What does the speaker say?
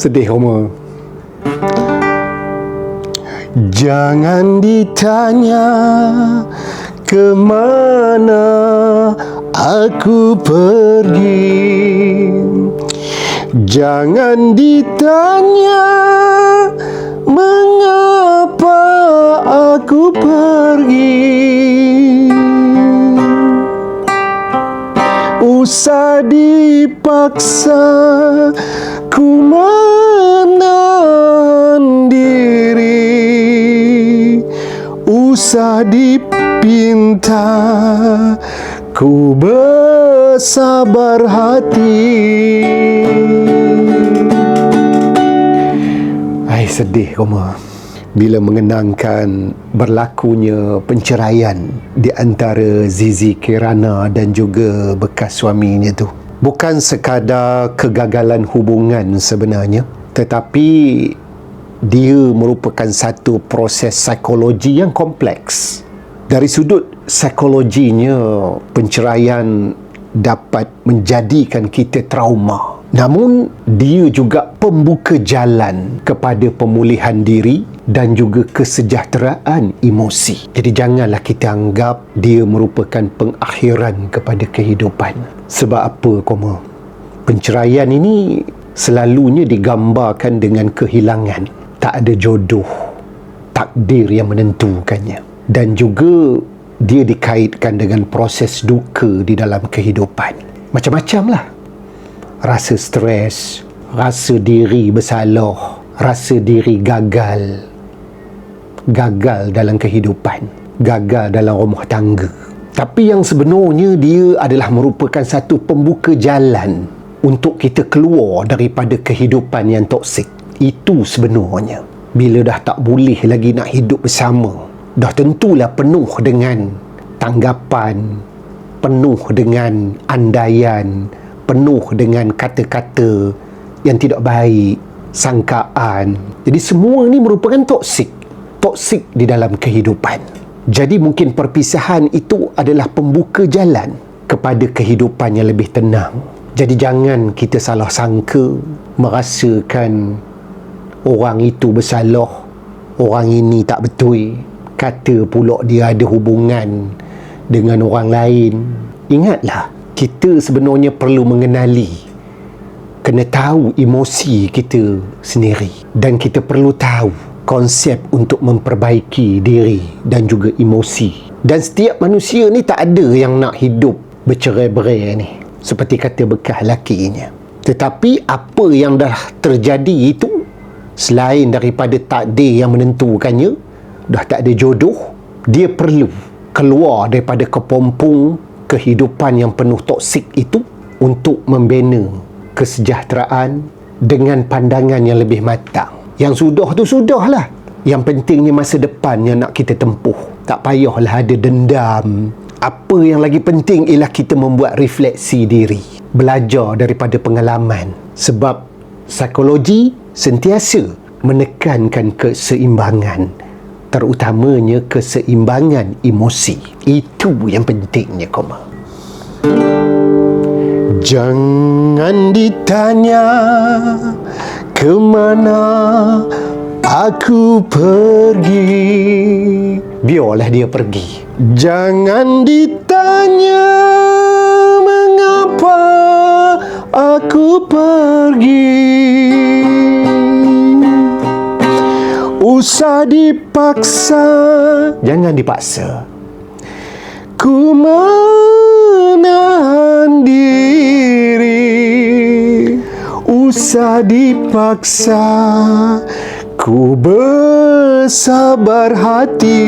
Sedih Roma. Jangan ditanya kemana aku pergi, jangan ditanya mengapa aku pergi. Usah dipaksa ku menahan diri, usah dipinta ku bersabar hati. Ai, sedih Roma bila mengenangkan berlakunya penceraian di antara Zizi Kirana dan juga bekas suaminya tu. Bukan sekadar kegagalan hubungan sebenarnya, tetapi dia merupakan satu proses psikologi yang kompleks. Dari sudut psikologinya, penceraian dapat menjadikan kita trauma. Namun, dia juga pembuka jalan kepada pemulihan diri dan juga kesejahteraan emosi. Jadi janganlah kita anggap dia merupakan pengakhiran kepada kehidupan. Sebab apa, Koma? Penceraian ini selalunya digambarkan dengan kehilangan. Tak ada jodoh, takdir yang menentukannya. Dan juga dia dikaitkan dengan proses duka di dalam kehidupan. Macam-macam lah. Rasa stres, rasa diri bersalah, rasa diri gagal dalam kehidupan, gagal dalam rumah tangga. Tapi yang sebenarnya dia adalah merupakan satu pembuka jalan untuk kita keluar daripada kehidupan yang toksik. Itu sebenarnya. Bila dah tak boleh lagi nak hidup bersama, dah tentulah penuh dengan tanggapan, penuh dengan andaian, penuh dengan kata-kata yang tidak baik, sangkaan. Jadi semua ni merupakan toksik di dalam kehidupan. Jadi mungkin perpisahan itu adalah pembuka jalan kepada kehidupan yang lebih tenang. Jadi jangan kita salah sangka, merasakan orang itu bersalah, orang ini tak betul, kata pula dia ada hubungan dengan orang lain. Ingatlah, kita sebenarnya perlu mengenali, kena tahu emosi kita sendiri, dan kita perlu tahu konsep untuk memperbaiki diri dan juga emosi. Dan setiap manusia ni tak ada yang nak hidup bercerai-berai ni, seperti kata bekas lakinya. Tetapi apa yang dah terjadi itu, selain daripada takdir yang menentukannya, dah tak ada jodoh, dia perlu keluar daripada kepompong kehidupan yang penuh toksik itu untuk membina kesejahteraan dengan pandangan yang lebih matang. Yang sudah tu sudahlah. Yang pentingnya masa depan yang nak kita tempuh. Tak payahlah ada dendam. Apa yang lagi penting ialah kita membuat refleksi diri, belajar daripada pengalaman. Sebab psikologi sentiasa menekankan keseimbangan, terutamanya keseimbangan emosi. Itu yang pentingnya, Koma. Jangan ditanya kemana aku pergi, biarlah dia pergi. Jangan ditanya mengapa aku pergi, usah dipaksa, jangan dipaksa, ku menahan diri, usah dipaksa, ku bersabar hati.